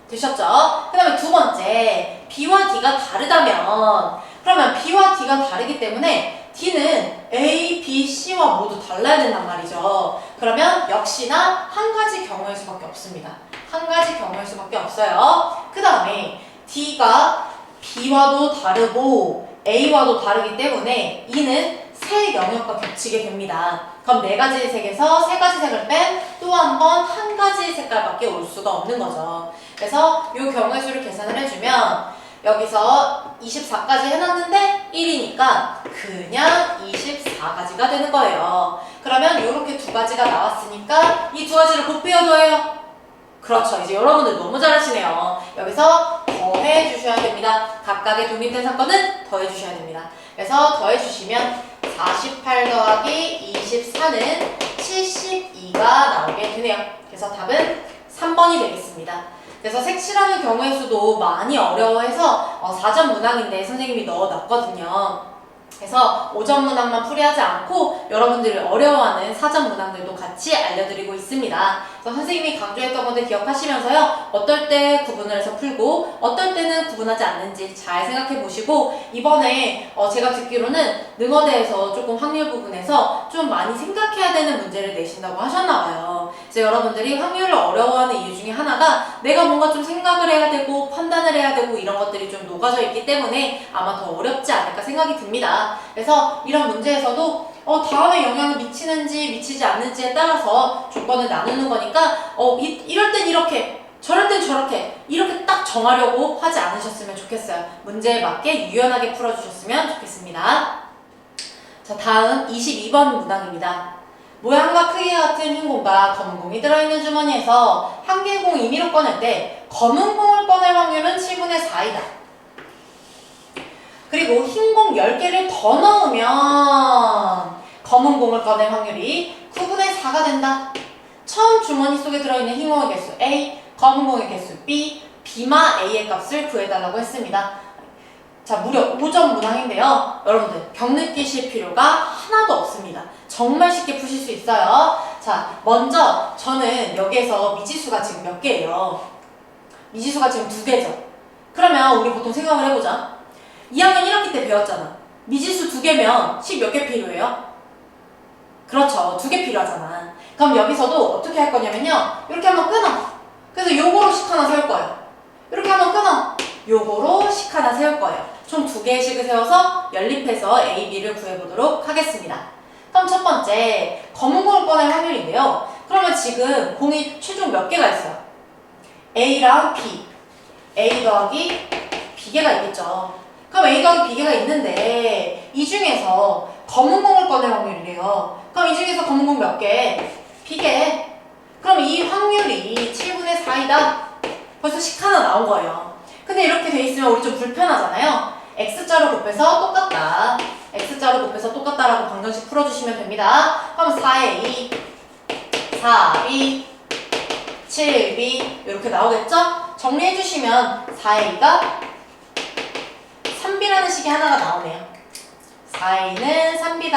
되셨죠? 그 다음에 두 번째, B와 D가 다르다면, 그러면 B와 D가 다르기 때문에 D는 A, B, C와 모두 달라야 된단 말이죠. 그러면 역시나 한 가지 경우의 수밖에 없습니다. 한 가지 경우의 수밖에 없어요. 그 다음에 D가 B와도 다르고 A와도 다르기 때문에 E는 세 영역과 겹치게 됩니다. 그럼 네 가지 색에서 세 가지 색을 뺀 또 한 번 한 가지 색깔밖에 올 수가 없는 거죠. 그래서 이 경우의 수를 계산을 해주면 여기서 24까지 해놨는데 1이니까 그냥 24가지가 되는 거예요. 그러면 이렇게 두 가지가 나왔으니까 이 두 가지를 곱해요, 더해요? 그렇죠. 이제 여러분들 너무 잘하시네요. 여기서 더해 주셔야 됩니다. 각각의 독립된 사건은 더해 주셔야 됩니다. 그래서 더해 주시면 48 더하기 24는 72가 나오게 되네요. 그래서 답은 3번이 되겠습니다. 그래서 색칠하는 경우의 수도 많이 어려워해서 4점 문항인데 선생님이 넣어놨거든요. 그래서 5점 문항만 풀이하지 않고 여러분들이 어려워하는 4점 문항들도 같이 알려드리고 있습니다. 그래서 선생님이 강조했던 것들 기억하시면서요, 어떨 때 구분을 해서 풀고 어떨 때는 구분하지 않는지 잘 생각해 보시고, 이번에 제가 듣기로는 능어대에서 조금 확률 부분에서 좀 많이 생각해야 되는 문제를 내신다고 하셨나봐요. 그래서 여러분들이 확률을 어려워하는 이유 중에 하나가 내가 뭔가 좀 생각을 해야 되고 판단을 해야 되고 이런 것들이 좀 녹아져 있기 때문에 아마 더 어렵지 않을까 생각이 듭니다. 그래서 이런 문제에서도 다음에 영향을 미치는지 미치지 않는지에 따라서 조건을 나누는 거니까 이럴 땐 이렇게, 저럴 땐 저렇게, 이렇게 딱 정하려고 하지 않으셨으면 좋겠어요. 문제에 맞게 유연하게 풀어주셨으면 좋겠습니다. 자, 다음 22번 문항입니다. 모양과 크기가 같은 흰 공과 검은 공이 들어있는 주머니에서 한 개의 공 임의로 꺼낼 때 검은 공을 꺼낼 확률은 7분의 4이다. 그리고 흰 공 10개를 더 넣으면 검은 공을 꺼낼 확률이 9분의 4가 된다. 처음 주머니 속에 들어있는 흰 공의 개수 A, 검은 공의 개수 B, B마 A의 값을 구해달라고 했습니다. 자, 무려 5점 문항인데요. 여러분들 벽 느끼실 필요가 하나도 없습니다. 정말 쉽게 푸실 수 있어요. 자, 먼저 저는 여기에서 미지수가 지금 몇 개예요? 미지수가 지금 2개죠. 그러면 우리 보통 생각을 해보자. 2학년 1학기 때 배웠잖아. 미지수 2개면 식 몇 개 필요해요? 그렇죠. 2개 필요하잖아. 그럼 여기서도 어떻게 할 거냐면요, 이렇게 한번 끊어. 그래서 요거로 식 하나 세울 거예요. 이렇게 한번 끊어. 요거로 식 하나 세울 거예요. 총 2개의 식을 세워서 연립해서 A, B를 구해보도록 하겠습니다. 그럼 첫 번째, 검은 공을 꺼낼 확률인데요. 그러면 지금 공이 최종 몇 개가 있어요? A랑 B, A 더하기 B개가 있겠죠. 그럼 A 더하기 B개가 있는데 이 중에서 검은 공을 꺼낼 확률이래요. 그럼 이 중에서 검은 공 몇 개? B개. 그럼 이 확률이 7분의 4이다. 벌써 식 하나 나온 거예요. 근데 이렇게 돼 있으면 우리 좀 불편하잖아요. X자로 곱해서 똑같다. X자로 곱해서 똑같다라고 방정식 풀어주시면 됩니다. 그럼 4A, 4B, 7B 이렇게 나오겠죠? 정리해주시면 4A가 3B라는 식이 하나가 나오네요. 4A는 3B다.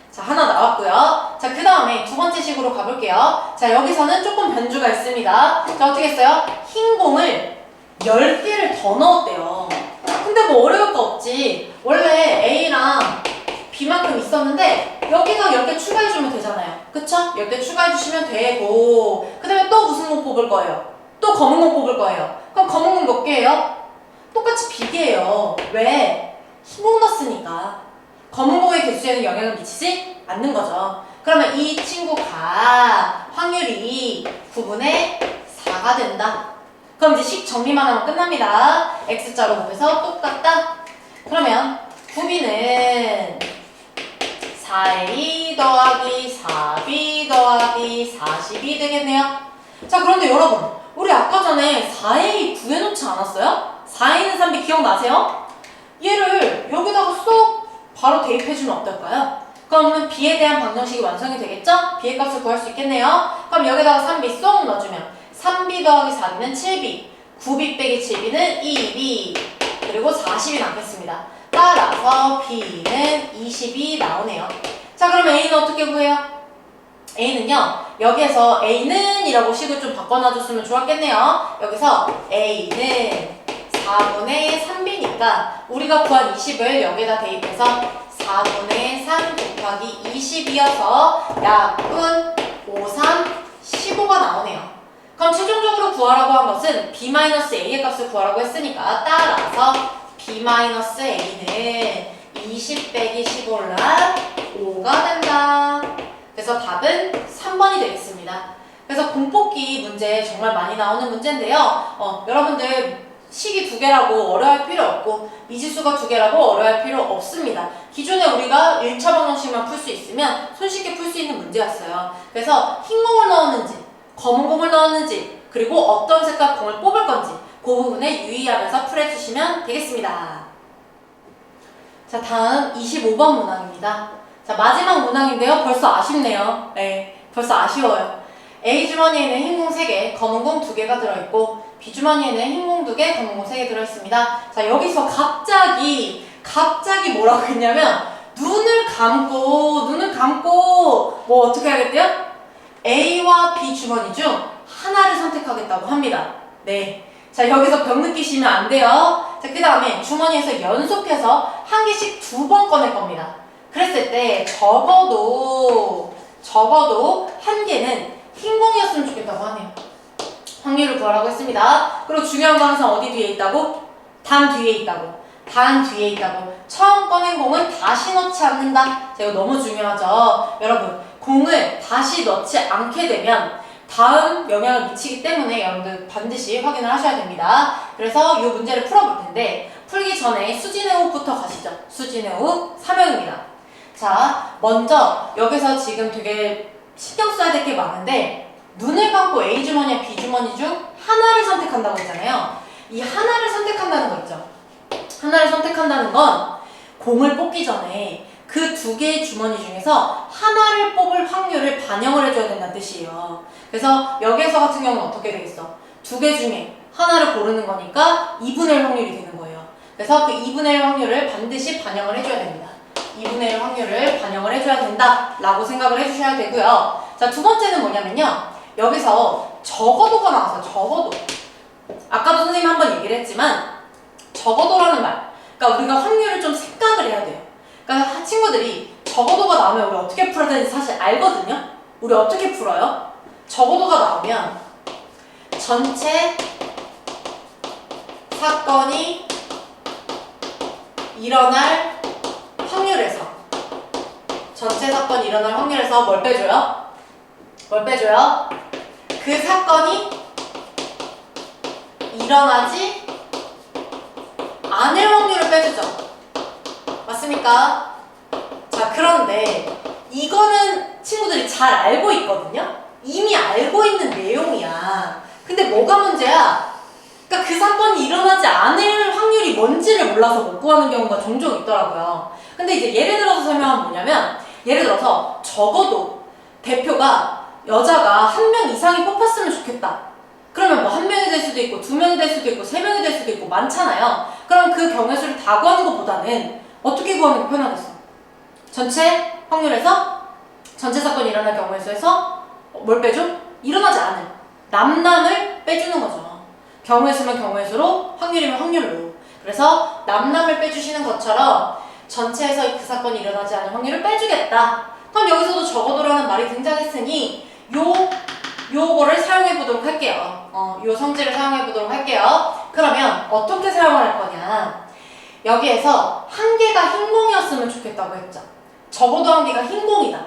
자, 하나 나왔고요. 자, 그 다음에 두 번째 식으로 가볼게요. 자, 여기서는 조금 변주가 있습니다. 자, 어떻게 했어요? 흰 공을 10개를 더 넣었대요. 근데 뭐 어려울 거 없지. 원래 A랑 B만큼 있었는데 여기서 10개 추가해주면 되잖아요. 그쵸? 10개 추가해주시면 되고 그 다음에 또 무슨 공 뽑을 거예요? 또 검은 공 뽑을 거예요. 그럼 검은 공 몇 개예요? 똑같이 B개예요. 왜? 흰 공 넣었으니까. 검은 공의 개수에는 영향을 미치지 않는 거죠. 그러면 이 친구가 확률이 9분의 4가 된다. 그럼 이제 식 정리만 하면 끝납니다. X자로 곱해서 똑같다. 그러면 9B는 4A 더하기 4B 더하기 40이 되겠네요. 자, 그런데 여러분, 우리 아까 전에 4A 구해놓지 않았어요? 4A는 3B 기억나세요? 얘를 여기다가 쏙 바로 대입해주면 어떨까요? 그러면 B에 대한 방정식이 완성이 되겠죠? B의 값을 구할 수 있겠네요. 그럼 여기다가 3B 쏙 넣어주면 3B 더하기 4B는 7B, 9B 빼기 7B는 2B, 그리고 40이 남겠습니다. 따라서 B는 20이 나오네요. 자, 그럼 A는 어떻게 구해요? A는요, 여기에서 A는 이라고 식을 좀 바꿔놔줬으면 좋았겠네요. 여기서 A는 4분의 3B니까 우리가 구한 20을 여기다 대입해서 4분의 3 곱하기 20이어서 약분 5, 3, 15가 나오네요. 그럼 최종적으로 구하라고 한 것은 B-A의 값을 구하라고 했으니까 따라서 B-A는 20 빼기 15라 5가 된다. 그래서 답은 3번이 되겠습니다. 그래서 공뽑기 문제 정말 많이 나오는 문제인데요. 여러분들 식이 2개라고 어려워할 필요 없고 미지수가 2개라고 어려워할 필요 없습니다. 기존에 우리가 1차 방정식만 풀 수 있으면 손쉽게 풀 수 있는 문제였어요. 그래서 흰 공을 넣었는지 검은 공을 넣었는지 그리고 어떤 색깔 공을 뽑을 건지 그 부분에 유의하면서 풀어주시면 되겠습니다. 자, 다음 25번 문항입니다. 자, 마지막 문항인데요. 벌써 아쉽네요. 네, 벌써 아쉬워요. A 주머니에는 흰 공 3개, 검은 공 2개가 들어있고 B 주머니에는 흰 공 2개, 검은 공 3개 들어있습니다. 자, 여기서 갑자기 뭐라고 했냐면 눈을 감고 뭐 어떻게 하겠대요? A와 B 주머니 중 하나를 선택하겠다고 합니다. 네. 자, 여기서 병 느끼시면 안 돼요. 자, 그 다음에 주머니에서 연속해서 한 개씩 2번 꺼낼 겁니다. 그랬을 때 적어도 한 개는 흰 공이었으면 좋겠다고 하네요. 확률을 구하라고 했습니다. 그리고 중요한 건 항상 어디 뒤에 있다고? 단 뒤에 있다고. 처음 꺼낸 공은 다시 넣지 않는다. 자, 이거 너무 중요하죠. 여러분, 공을 다시 넣지 않게 되면 다음 영향을 미치기 때문에 여러분들 반드시 확인을 하셔야 됩니다. 그래서 이 문제를 풀어볼 텐데 풀기 전에 수진의 호부터 가시죠. 수진의 호 3형입니다. 자, 먼저 여기서 지금 되게 신경 써야 될 게 많은데 눈을 감고 A 주머니와 B 주머니 중 하나를 선택한다고 했잖아요. 이 하나를 선택한다는 거 있죠. 하나를 선택한다는 건 공을 뽑기 전에 그 2개의 주머니 중에서 하나를 뽑을 확률을 반영을 해줘야 된다는 뜻이에요. 그래서 여기에서 같은 경우는 어떻게 되겠어? 2개 중에 하나를 고르는 거니까 2분의 1 확률이 되는 거예요. 그래서 그 2분의 1 확률을 반드시 반영을 해줘야 됩니다. 2분의 1 확률을 반영을 해줘야 된다라고 생각을 해주셔야 되고요. 자, 두 번째는 뭐냐면요. 여기서 적어도가 나왔어요. 적어도. 아까도 선생님이 한번 얘기를 했지만 적어도라는 말. 그러니까 우리가 확률을 좀 생각을 해야 돼요. 그러니까 친구들이 적어도가 나오면 우리 어떻게 풀어야 되는지 사실 알거든요. 우리 어떻게 풀어요? 적어도가 나오면 전체 사건이 일어날 확률에서 뭘 빼줘요? 그 사건이 일어나지 않을 확률을 빼주죠. 맞습니까? 자, 그런데 이거는 친구들이 잘 알고 있거든요? 이미 알고 있는 내용이야. 근데 뭐가 문제야? 그러니까 그 사건이 일어나지 않을 확률이 뭔지를 몰라서 못 구하는 경우가 종종 있더라고요. 근데 이제 예를 들어서 설명하면 뭐냐면, 예를 들어서 적어도 대표가 여자가 한 명 이상이 뽑혔으면 좋겠다. 그러면 뭐 한 명이 될 수도 있고, 두 명이 될 수도 있고, 세 명이 될 수도 있고 많잖아요. 그럼 그 경우의 수를 다 구하는 것보다는 어떻게 구하는 게 편하겠어? 전체 확률에서, 전체 사건이 일어날 경우의 수에서 뭘 빼줘? 일어나지 않을 남남을 빼주는 거죠. 경우의 수면 경우의 수로, 확률이면 확률로. 그래서 남남을 빼주시는 것처럼 전체에서 그 사건이 일어나지 않을 확률을 빼주겠다. 그럼 여기서도 적어도라는 말이 등장했으니 요거를 사용해 보도록 할게요. 요 성질을 사용해 보도록 할게요. 그러면 어떻게 사용을 할 거냐? 여기에서 한 개가 흰공이었으면 좋겠다고 했죠. 적어도 한 개가 흰공이다.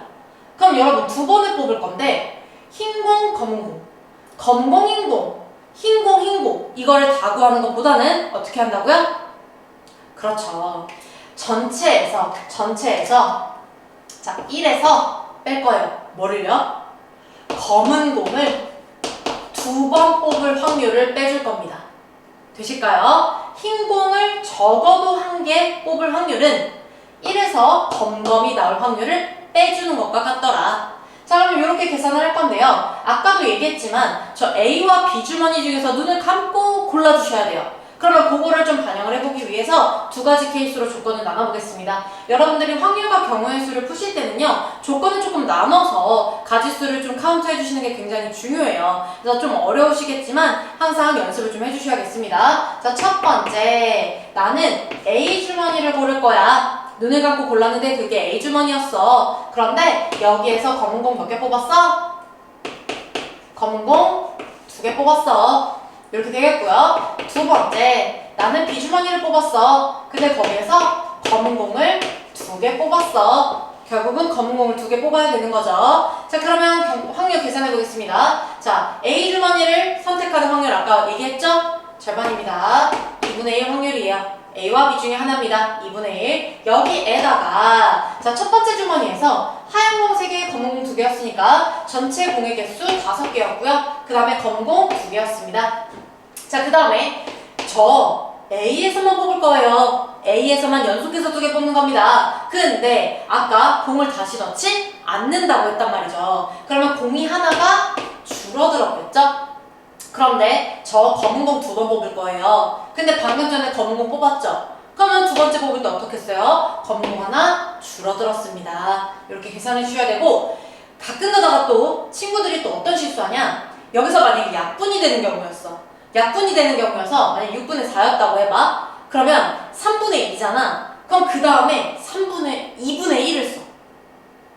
그럼 여러분 두 번을 뽑을 건데 흰공, 검공, 검공, 흰공, 흰공, 흰공 이거를 다 구하는 것보다는 어떻게 한다고요? 그렇죠. 전체에서 자 1에서 뺄 거예요. 뭐를요? 검은 공을 두 번 뽑을 확률을 빼줄 겁니다. 되실까요? 흰 공을 적어도 한 개 뽑을 확률은 1에서 검검이 나올 확률을 빼주는 것과 같더라. 자, 그럼 이렇게 계산을 할 건데요. 아까도 얘기했지만 저 A와 B 주머니 중에서 눈을 감고 골라주셔야 돼요. 그러면 그거를 좀 반영을 해보기 위해서 두 가지 케이스로 조건을 나눠보겠습니다. 여러분들이 확률과 경우의 수를 푸실 때는요. 조건을 조금 나눠서 가지수를 좀 카운트 해주시는 게 굉장히 중요해요. 그래서 좀 어려우시겠지만 항상 연습을 좀 해주셔야겠습니다. 자, 첫 번째, 나는 A 주머니를 고를 거야. 눈을 감고 골랐는데 그게 A 주머니였어. 그런데 여기에서 검은 공 몇 개 뽑았어? 검은 공 2개 뽑았어. 이렇게 되겠고요. 두 번째, 나는 B 주머니를 뽑았어. 근데 거기에서 검은 공을 2개 뽑았어. 결국은 검은 공을 2개 뽑아야 되는 거죠. 자, 그러면 확률 계산해 보겠습니다. 자, A 주머니를 선택하는 확률 아까 얘기했죠? 절반입니다. 2분의 1 확률이에요. A와 B 중에 하나입니다. 2분의 1. 여기에다가 자, 첫 번째 주머니에서 하얀 공 3개, 검은 공 2개였으니까 전체 공의 개수 5개였고요. 그 다음에 검은 공 2개였습니다. 자, 그 다음에 저 A에서만 뽑을 거예요. A에서만 연속해서 2개 뽑는 겁니다. 근데 아까 공을 다시 넣지 않는다고 했단 말이죠. 그러면 공이 하나가 줄어들었겠죠? 그런데 저 검은 공 2번 뽑을 거예요. 근데 방금 전에 검은 공 뽑았죠? 그러면 두 번째 뽑을 때 어떻게 했어요? 검은 공 하나 줄어들었습니다. 이렇게 계산해 주셔야 되고, 가끔 가다가 또 친구들이 또 어떤 실수하냐? 여기서 만약에 약분이 되는 경우였어. 약분이 되는 경우여서 만약에 6분의 4였다고 해봐. 그러면 3분의 2잖아. 그럼 그 다음에 2분의 1을 써.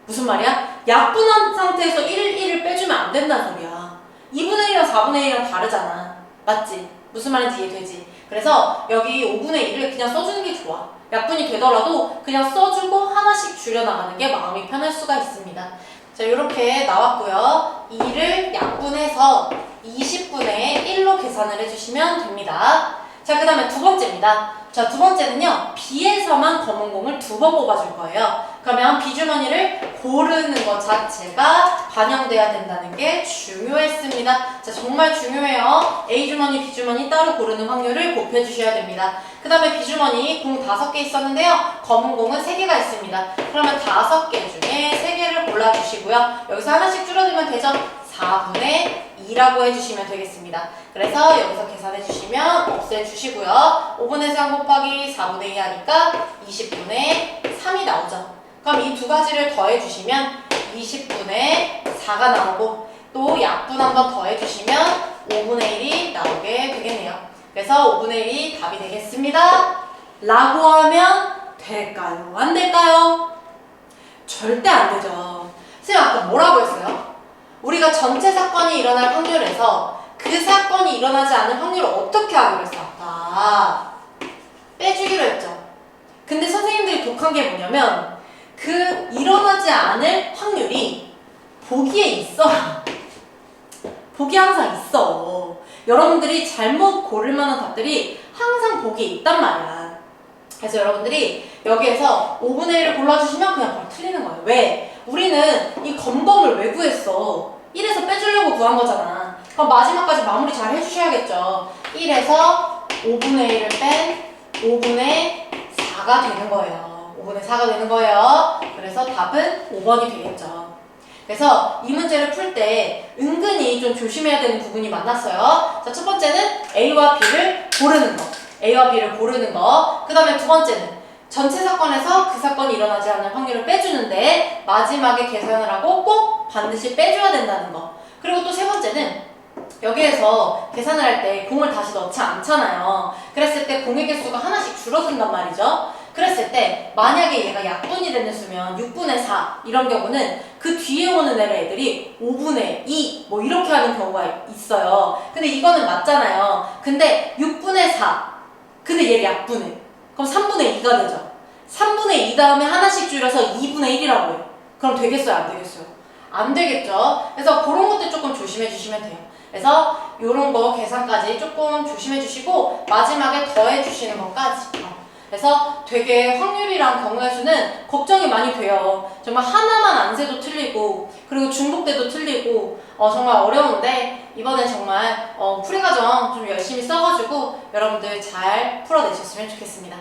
무슨 말이야? 약분한 상태에서 1을 빼주면 안 된다는 소리야. 2분의 1이랑 4분의 1이랑 다르잖아. 맞지? 무슨 말인지 이해되지? 그래서 여기 5분의 1을 그냥 써주는 게 좋아. 약분이 되더라도 그냥 써주고 하나씩 줄여나가는 게 마음이 편할 수가 있습니다. 자, 이렇게 나왔고요. 2를 약분해서 20분의 1로 계산을 해주시면 됩니다. 자, 그 다음에 두 번째입니다. 자, 두 번째는요. B에서만 검은 공을 2번 뽑아줄 거예요. 그러면 B 주머니를 고르는 것 자체가 반영돼야 된다는 게 중요했습니다. 자, 정말 중요해요. A 주머니, B 주머니 따로 고르는 확률을 곱해주셔야 됩니다. 그 다음에 B 주머니 공 5개 있었는데요. 검은 공은 3개가 있습니다. 그러면 5개 중에 3개를 골라주시고요. 여기서 하나씩 줄어들면 되죠? 4분의 2라고 해주시면 되겠습니다. 그래서 여기서 계산해주시면 없애주시고요. 5분의 3 곱하기 4분의 2 하니까 20분의 3이 나오죠. 그럼 이 두 가지를 더해주시면 20분의 4가 나오고, 또 약분 한번 더해주시면 5분의 1이 나오게 되겠네요. 그래서 5분의 1이 답이 되겠습니다. 라고 하면 될까요? 안 될까요? 절대 안 되죠. 선생님 아까 뭐라고 했어요? 우리가 전체 사건이 일어날 확률에서 그 사건이 일어나지 않은 확률을 어떻게 하기로 했어? 아까 빼주기로 했죠. 근데 선생님들이 독한 게 뭐냐면 그 일어나지 않을 확률이 보기에 있어. 보기 항상 있어. 여러분들이 잘못 고를 만한 답들이 항상 거기에 있단 말이야. 그래서 여러분들이 여기에서 5분의 1을 골라주시면 그냥 바로 틀리는 거예요. 왜? 우리는 이 검검을 왜 구했어? 1에서 빼주려고 구한 거잖아. 그럼 마지막까지 마무리 잘 해주셔야겠죠. 1에서 5분의 1을 뺀 5분의 4가 되는 거예요. 5분의 4가 되는 거예요. 그래서 답은 5번이 되겠죠. 그래서 이 문제를 풀 때 은근히 좀 조심해야 되는 부분이 많았어요. 자, 첫 번째는 A와 B를 고르는 거. A와 B를 고르는 거. 그 다음에 두 번째는 전체 사건에서 그 사건이 일어나지 않을 확률을 빼주는데 마지막에 계산을 하고 꼭 반드시 빼줘야 된다는 거. 그리고 또 세 번째는 여기에서 계산을 할 때 공을 다시 넣지 않잖아요. 그랬을 때 공의 개수가 하나씩 줄어든단 말이죠. 그랬을 때 만약에 얘가 약분이 되는 수면 6분의 4 이런 경우는 그 뒤에 오는 애들이 5분의 2 뭐 이렇게 하는 경우가 있어요. 근데 이거는 맞잖아요. 근데 6분의 4 근데 얘를 약분해. 그럼 3분의 2가 되죠. 3분의 2 다음에 하나씩 줄여서 2분의 1이라고 해요. 그럼 되겠어요? 안 되겠어요? 안 되겠죠. 그래서 그런 것들 조금 조심해 주시면 돼요. 그래서 이런 거 계산까지 조금 조심해 주시고 마지막에 더해 주시는 것까지. 그래서 되게 확률이랑 경우의 수는 걱정이 많이 돼요. 정말 하나만 안 세도 틀리고 그리고 중복돼도 틀리고 정말 어려운데 이번엔 정말 풀이과정 좀 열심히 써가지고 여러분들 잘 풀어내셨으면 좋겠습니다.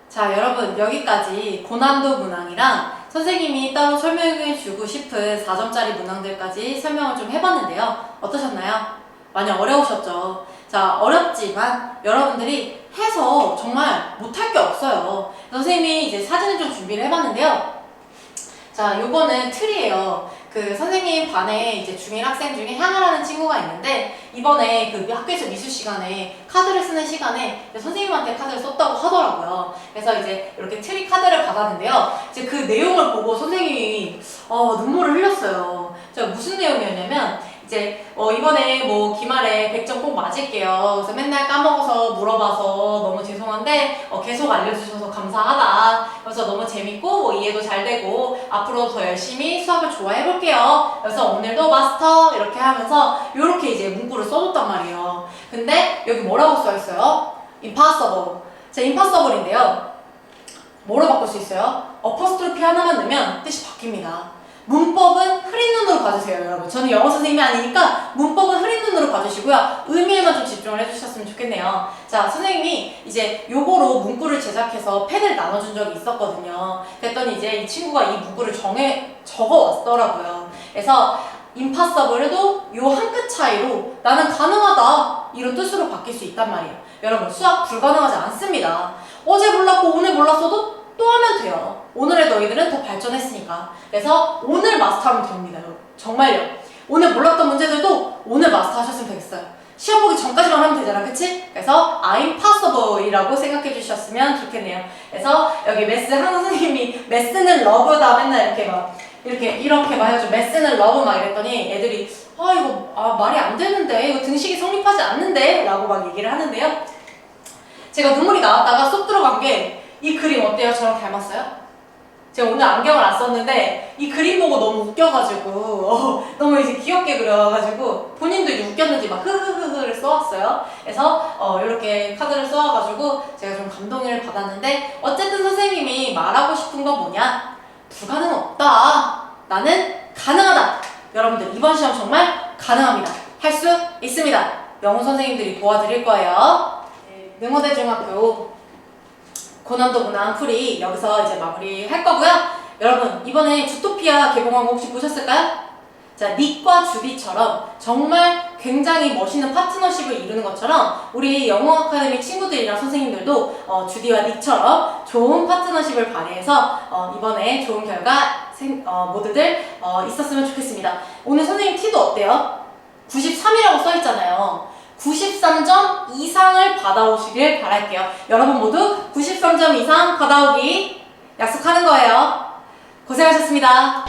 자, 여러분 여기까지 고난도 문항이랑 선생님이 따로 설명해주고 싶은 4점짜리 문항들까지 설명을 좀 해봤는데요. 어떠셨나요? 많이 어려우셨죠? 자, 어렵지만 여러분들이 해서 정말 못할 게 없어요. 선생님이 이제 사진을 좀 준비를 해봤는데요. 자, 요거는 틀이에요. 그 선생님 반에 이제 중1 학생 중에 향아라는 친구가 있는데 이번에 그 학교에서 미술 시간에 카드를 쓰는 시간에 선생님한테 카드를 썼다고 하더라고요. 그래서 이제 이렇게 트리 카드를 받았는데요. 이제 그 내용을 보고 선생님이 눈물을 흘렸어요. 제가 무슨 내용이었냐면 이제 이번에 뭐 기말에 100점 꼭 맞을게요. 그래서 맨날 까먹어서 물어봐서 너무 죄송한데 계속 알려주셔서 감사하다. 그래서 너무 재밌고 뭐 이해도 잘 되고 앞으로 더 열심히 수학을 좋아해볼게요. 그래서 오늘도 마스터 이렇게 하면서 이렇게 이제 문구를 써줬단 말이에요. 근데 여기 뭐라고 써있어요? impossible. 자, impossible인데요. 뭐로 바꿀 수 있어요? 어퍼스트로피 하나만 넣으면 뜻이 바뀝니다. 문법은 흐린 눈으로 봐주세요, 여러분. 저는 영어 선생님이 아니니까 문법은 흐린 눈으로 봐주시고요. 의미에만 좀 집중을 해주셨으면 좋겠네요. 자, 선생님이 이제 요거로 문구를 제작해서 펜을 나눠준 적이 있었거든요. 그랬더니 이제 이 친구가 이 문구를 적어왔더라고요. 그래서 impossible도 요 한 끗 차이로 나는 가능하다 이런 뜻으로 바뀔 수 있단 말이에요. 여러분, 수학 불가능하지 않습니다. 어제 몰랐고 오늘 몰랐어도 또 하면 돼요. 오늘의 너희들은 더 발전했으니까. 그래서 오늘 마스터하면 됩니다, 여러분. 정말요. 오늘 몰랐던 문제들도 오늘 마스터 하셨으면 되겠어요. 시험 보기 전까지만 하면 되잖아, 그치? 그래서 I'm possible 이라고 생각해 주셨으면 좋겠네요. 그래서 여기 매스 한우 선생님이 매스는 러브다 맨날 이렇게 막 이렇게 막 해가지고 매스는 러브 막 이랬더니 애들이 이거 말이 안 되는데 이거 등식이 성립하지 않는데 라고 막 얘기를 하는데요. 제가 눈물이 나왔다가 쏙 들어간 게 이 그림 어때요? 저랑 닮았어요? 제가 오늘 안경을 안 썼는데 이 그림 보고 너무 웃겨가지고 너무 이제 귀엽게 그려가지고 본인도 이제 웃겼는지 막 흐흐흐흐를 써왔어요. 그래서 이렇게 카드를 써와가지고 제가 좀 감동을 받았는데 어쨌든 선생님이 말하고 싶은 건 뭐냐? 불가능은 없다. 나는 가능하다. 여러분들 이번 시험 정말 가능합니다. 할 수 있습니다. 영어 선생님들이 도와드릴 거예요. 능호대중학교 고난도 문항 풀이 여기서 이제 마무리 할 거고요. 여러분 이번에 주토피아 개봉한 거 혹시 보셨을까요? 자, 닉과 주디처럼 정말 굉장히 멋있는 파트너십을 이루는 것처럼 우리 영어 아카데미 친구들이랑 선생님들도 주디와 닉처럼 좋은 파트너십을 발휘해서 이번에 좋은 결과 모두들 있었으면 좋겠습니다. 오늘 선생님 티도 어때요? 93이라고 써있잖아요. 93점 이상을 받아오시길 바랄게요. 여러분 모두 93점 이상 받아오기 약속하는 거예요. 고생하셨습니다.